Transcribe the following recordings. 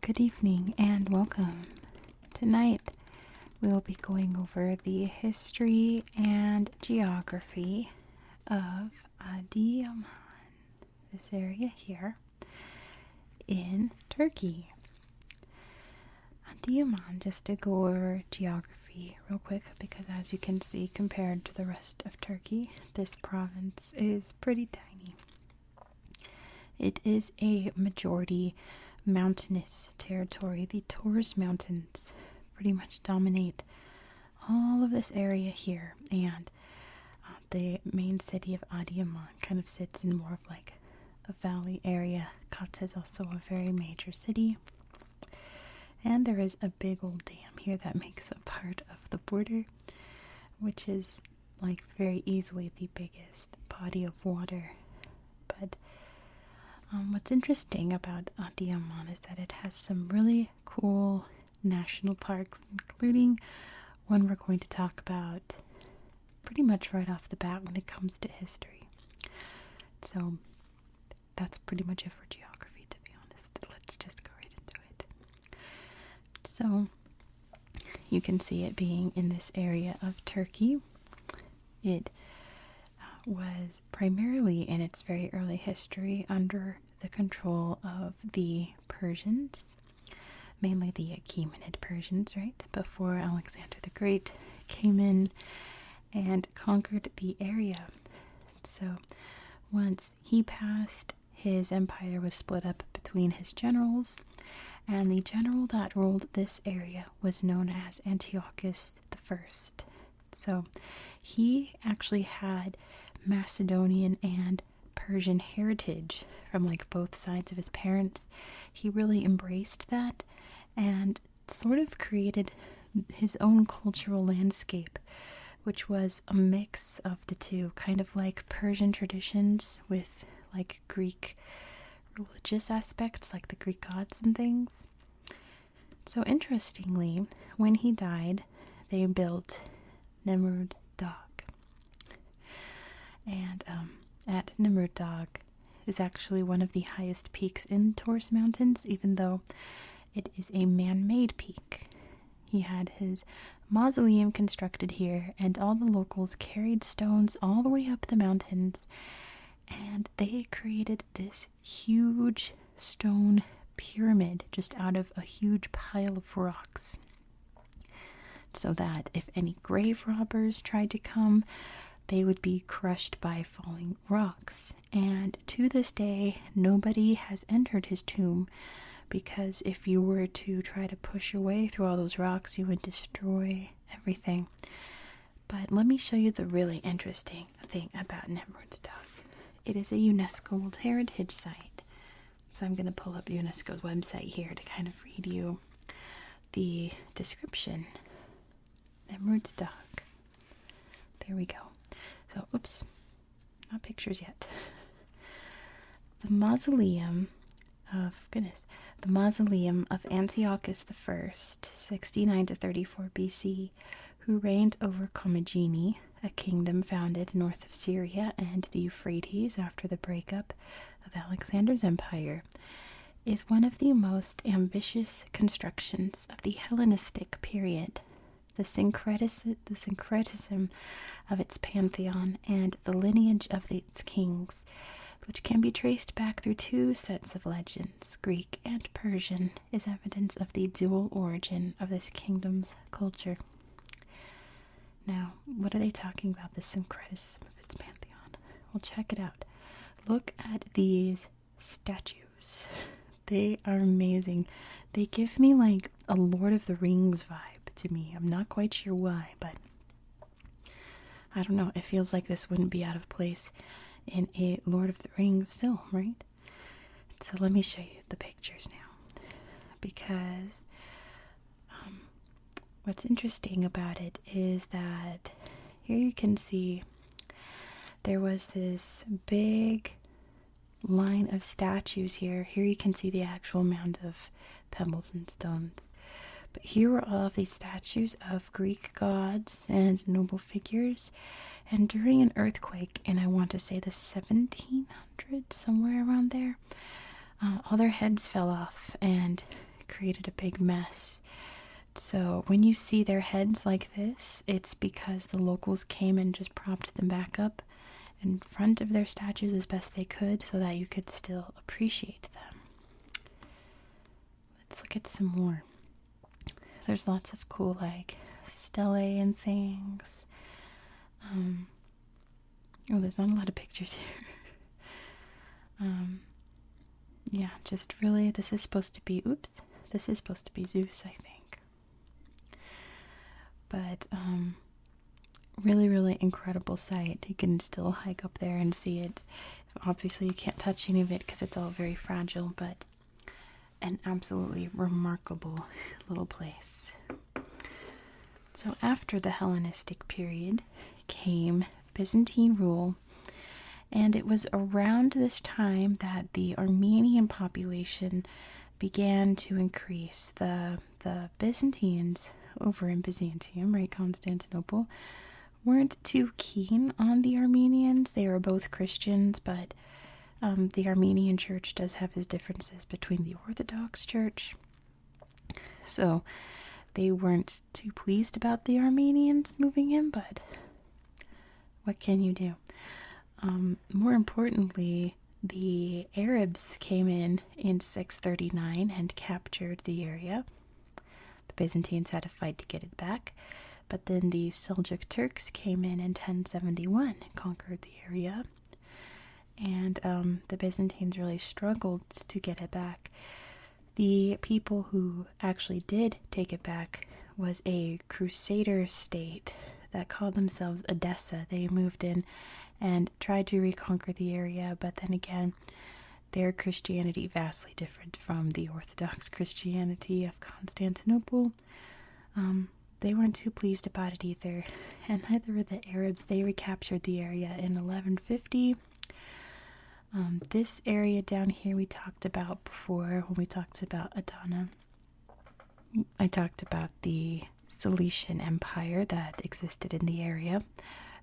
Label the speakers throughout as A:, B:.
A: Good evening and welcome. Tonight we'll be going over the history and geography of Adıyaman, this area here in Turkey. Adıyaman, just to go over geography real quick, because as you can see, compared to the rest of Turkey, this province is pretty tiny. It is a majority mountainous territory. The Taurus Mountains pretty much dominate all of this area here, and the main city of Adıyaman kind of sits in more of like a valley area. Kata is also a very major city, and there is a big old dam here that makes a part of the border, which is like very easily the biggest body of water. But what's interesting about Adıyaman is that it has some really cool national parks, including one we're going to talk about pretty much right off the bat when it comes to history. So that's pretty much it for geography, to be honest. Let's just go right into it. So you can see it being in this area of Turkey. It was primarily in its very early history under the control of the Persians, mainly the Achaemenid Persians, right? Before Alexander the Great came in and conquered the area. So once he passed, his empire was split up between his generals, and the general that ruled this area was known as Antiochus I. So he actually had Macedonian and Persian heritage from like both sides of his parents. He really embraced that and sort of created his own cultural landscape, which was a mix of the two, kind of like Persian traditions with like Greek religious aspects, like the Greek gods and things. So interestingly, when he died, they built Nemrut Dağ. And at Nemrut Dağ is actually one of the highest peaks in Taurus Mountains, even though it is a man-made peak. He had his mausoleum constructed here, and all the locals carried stones all the way up the mountains, and they created this huge stone pyramid just out of a huge pile of rocks, so that if any grave robbers tried to come, they would be crushed by falling rocks. And to this day, nobody has entered his tomb, because if you were to try to push your way through all those rocks, you would destroy everything. But let me show you the really interesting thing about Nemrut Dağ. It is a UNESCO World Heritage Site. So I'm going to pull up UNESCO's website here to kind of read you the description. Nemrut Dağ. There we go. So, oops, not pictures yet. The mausoleum of Antiochus I, 69 to 34 BC, who reigned over Commagene, a kingdom founded north of Syria and the Euphrates after the breakup of Alexander's empire, is one of the most ambitious constructions of the Hellenistic period. The syncretism of its pantheon and the lineage of its kings, which can be traced back through two sets of legends, Greek and Persian, is evidence of the dual origin of this kingdom's culture. Now, what are they talking about, the syncretism of its pantheon? Well, check it out. Look at these statues. They are amazing. They give me like a Lord of the Rings vibe to me. I'm not quite sure why, but I don't know. It feels like this wouldn't be out of place in a Lord of the Rings film, right? So let me show you the pictures now, because what's interesting about it is that here you can see there was this big line of statues here. Here you can see the actual mound of pebbles and stones. But here were all of these statues of Greek gods and noble figures. And during an earthquake in, I want to say, the 1700s, somewhere around there, all their heads fell off and created a big mess. So when you see their heads like this, it's because the locals came and just propped them back up in front of their statues as best they could so that you could still appreciate them. Let's look at some more. There's lots of cool like stelae and things. There's not a lot of pictures here. Yeah, just really, this is supposed to be Zeus, I think. But really, really incredible sight. You can still hike up there and see it. Obviously, you can't touch any of it because it's all very fragile, but an absolutely remarkable little place. So after the Hellenistic period came Byzantine rule, and it was around this time that the Armenian population began to increase. The Byzantines over in Byzantium, right, Constantinople, weren't too keen on the Armenians. They were both Christians, but the Armenian church does have its differences between the Orthodox church. So they weren't too pleased about the Armenians moving in, but what can you do? More importantly, the Arabs came in 639 and captured the area. The Byzantines had to fight to get it back, but then the Seljuk Turks came in 1071 and conquered the area. And the Byzantines really struggled to get it back. The people who actually did take it back was a crusader state that called themselves Edessa. They moved in and tried to reconquer the area, but then again, their Christianity vastly different from the Orthodox Christianity of Constantinople. They weren't too pleased about it either, and neither were the Arabs. They recaptured the area in 1150. This area down here we talked about before when we talked about Adana. I talked about the Cilician Empire that existed in the area.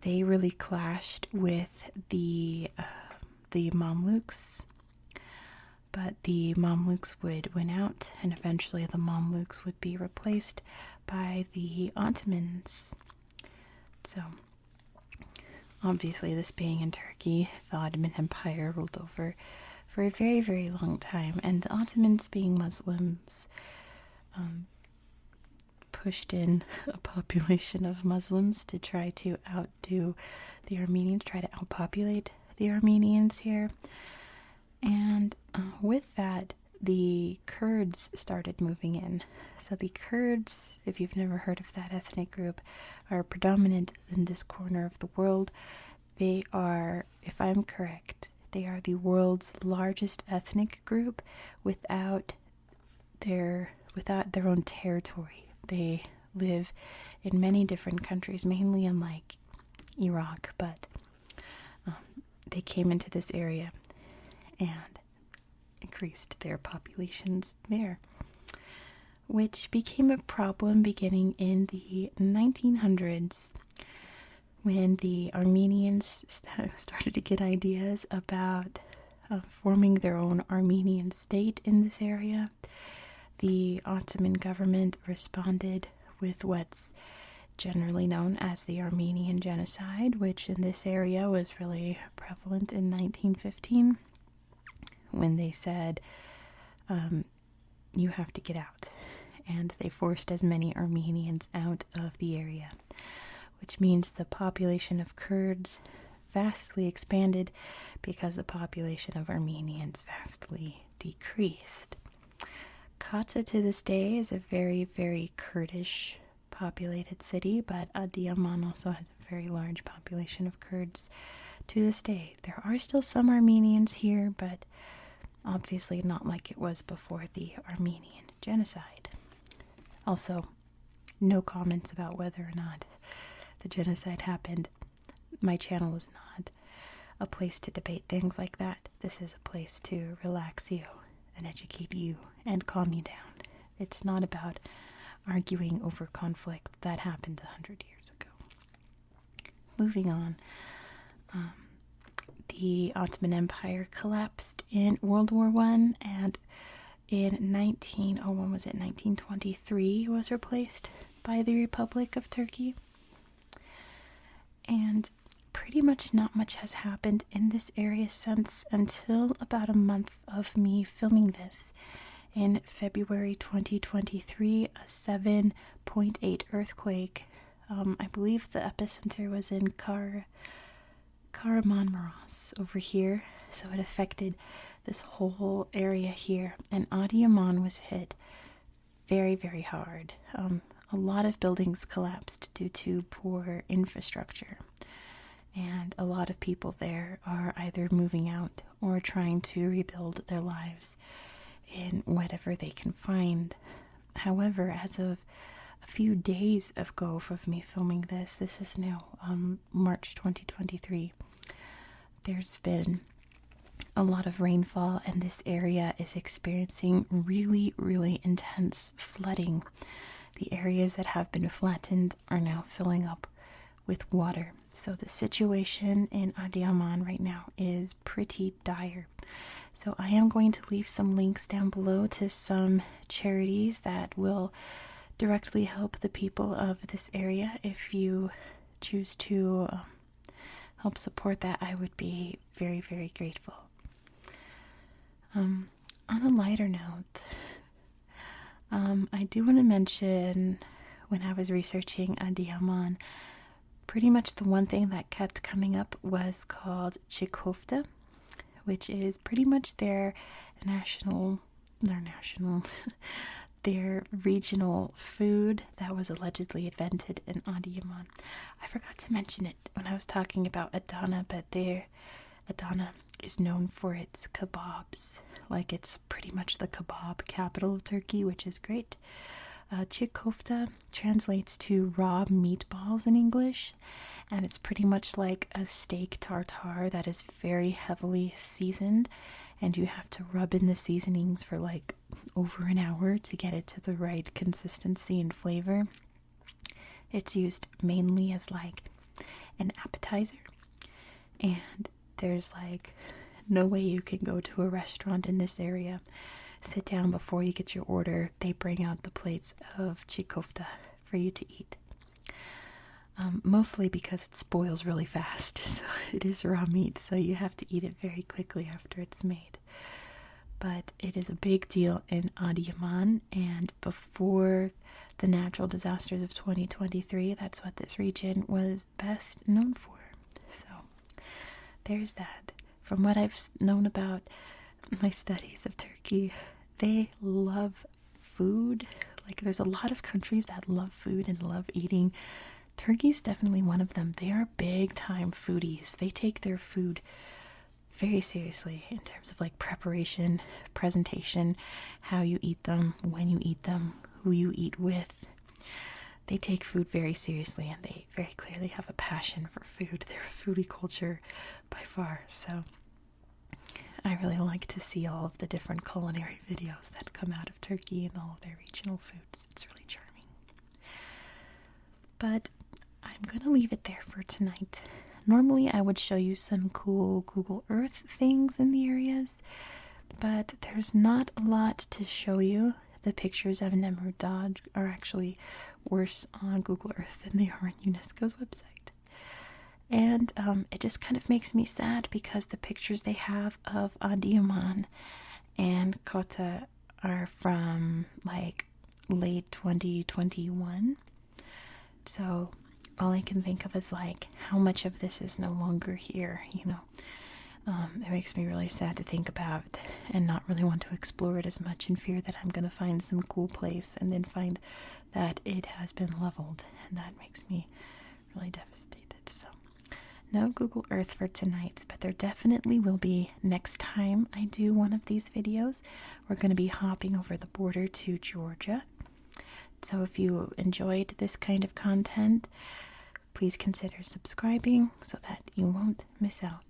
A: They really clashed with the Mamluks, but the Mamluks would win out, and eventually the Mamluks would be replaced by the Ottomans. So, obviously, this being in Turkey, the Ottoman Empire ruled over for a very, very long time, and the Ottomans, being Muslims, pushed in a population of Muslims to try to outdo the Armenians, try to outpopulate the Armenians here. And with that, the Kurds started moving in. So the Kurds, if you've never heard of that ethnic group, are predominant in this corner of the world. They are, if I'm correct, they are the world's largest ethnic group without their own territory. They live in many different countries, mainly in like Iraq, but they came into this area and increased their populations there, which became a problem beginning in the 1900s when the Armenians started to get ideas about forming their own Armenian state in this area. The Ottoman government responded with what's generally known as the Armenian Genocide, which in this area was really prevalent in 1915, when they said, you have to get out. And they forced as many Armenians out of the area, which means the population of Kurds vastly expanded because the population of Armenians vastly decreased. Kata to this day is a very, very Kurdish populated city, but Adıyaman also has a very large population of Kurds to this day. There are still some Armenians here, but obviously not like it was before the Armenian Genocide. Also, no comments about whether or not the genocide happened. My channel is not a place to debate things like that. This is a place to relax you and educate you and calm you down. It's not about arguing over conflict that happened 100 years ago. Moving on, the Ottoman Empire collapsed in World War I, and in 1923 was replaced by the Republic of Turkey. And pretty much not much has happened in this area since, until about a month of me filming this. In February 2023, a 7.8 earthquake, I believe the epicenter was in Kahramanmaraş over here, so it affected this whole area here, and Adıyaman was hit very, very hard. A lot of buildings collapsed due to poor infrastructure, and a lot of people there are either moving out or trying to rebuild their lives in whatever they can find. However, as of a few days ago of me filming this is now March 2023, there's been a lot of rainfall, and this area is experiencing really, really intense flooding. The areas that have been flattened are now filling up with water. So the situation in Adıyaman right now is pretty dire. So I am going to leave some links down below to some charities that will directly help the people of this area. If you choose to help support that, I would be very, very grateful. On a lighter note, I do want to mention, when I was researching Adıyaman, pretty much the one thing that kept coming up was called çiğ köfte, which is pretty much their regional food that was allegedly invented in Adıyaman. I forgot to mention it when I was talking about Adana, but Adana is known for its kebabs. Like, it's pretty much the kebab capital of Turkey, which is great. Çiğ köfte translates to raw meatballs in English, and it's pretty much like a steak tartare that is very heavily seasoned, and you have to rub in the seasonings for like over an hour to get it to the right consistency and flavor. It's used mainly as like an appetizer, and there's like no way you can go to a restaurant in this area, sit down before you get your order, they bring out the plates of çiğ köfte for you to eat. Mostly because it spoils really fast, so it is raw meat, so you have to eat it very quickly after it's made. But it is a big deal in Adıyaman, and before the natural disasters of 2023, that's what this region was best known for. So there's that. From what I've known about my studies of Turkey, they love food. Like, there's a lot of countries that love food and love eating. Turkey's definitely one of them. They are big time foodies. They take their food very seriously in terms of like preparation, presentation, how you eat them, when you eat them, who you eat with. They take food very seriously, and they very clearly have a passion for food. They're a foodie culture by far. So I really like to see all of the different culinary videos that come out of Turkey and all of their regional foods. It's really charming. But I'm going to leave it there for tonight. Normally I would show you some cool Google Earth things in the areas, but there's not a lot to show you. The pictures of Nemrut Dağ are actually worse on Google Earth than they are on UNESCO's website. And it just kind of makes me sad because the pictures they have of Adıyaman and Kota are from like late 2021. So all I can think of is like how much of this is no longer here, you know. It makes me really sad to think about and not really want to explore it as much, in fear that I'm going to find some cool place and then find that it has been leveled, and that makes me really devastated. So no Google Earth for tonight, but there definitely will be next time I do one of these videos. We're going to be hopping over the border to Georgia. So if you enjoyed this kind of content, please consider subscribing so that you won't miss out.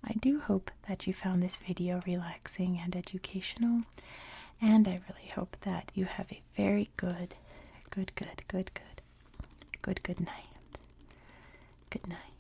A: I do hope that you found this video relaxing and educational, and I really hope that you have a very good night. Good night.